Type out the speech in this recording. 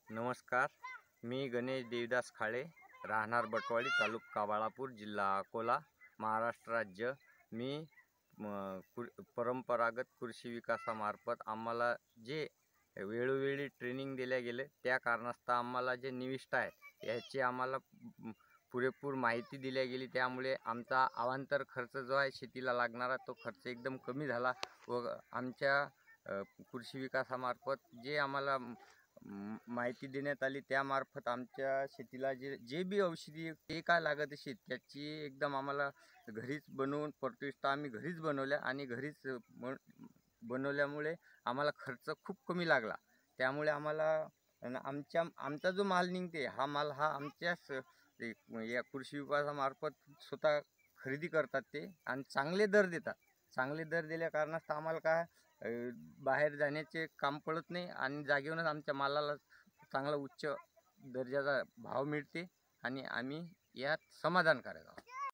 नमस्कार. मी गणेश देवदास खाळे, राहणार बटवाडी, तालुका बाळापूर, जिल्हा अकोला, महाराष्ट्र राज्य. मी परंपरागत कृषी विकासामार्फत आम्हाला जे वेळोवेळी ट्रेनिंग दिल्या गेले, त्या कारणास्तव आम्हाला जे निविष्ट आहे याची आम्हाला पुरेपूर माहिती दिल्या गेली. त्यामुळे आमचा अवांतर खर्च जो आहे शेतीला लागणारा, तो खर्च एकदम कमी झाला व आमच्या कृषी विकासामार्फत जे आम्हाला माहिती देण्यात आली, त्यामार्फत आमच्या शेतीला जे बी औषधी जे काय लागत असेल त्याची एकदम आम्हाला घरीच बनवून परतुष्ट आम्ही घरीच बनवल्या आणि घरीच बनवल्यामुळे आम्हाला खर्च खूप कमी लागला. त्यामुळे आम्हाला आमचा जो माल निघते हा माल हा आमच्याच या कृषी विकासामार्फत स्वतः खरेदी करतात ते आणि चांगले दर देतात. चांगले दर दिल्या कारणास्तव आम्हाला काय बाहेर जाण्याचे काम पडत नाही आणि जागेवरूनच आमच्या मालाला चांगला उच्च दर्जाचा भाव मिळते आणि आम्ही यात समाधानकारक आहोत.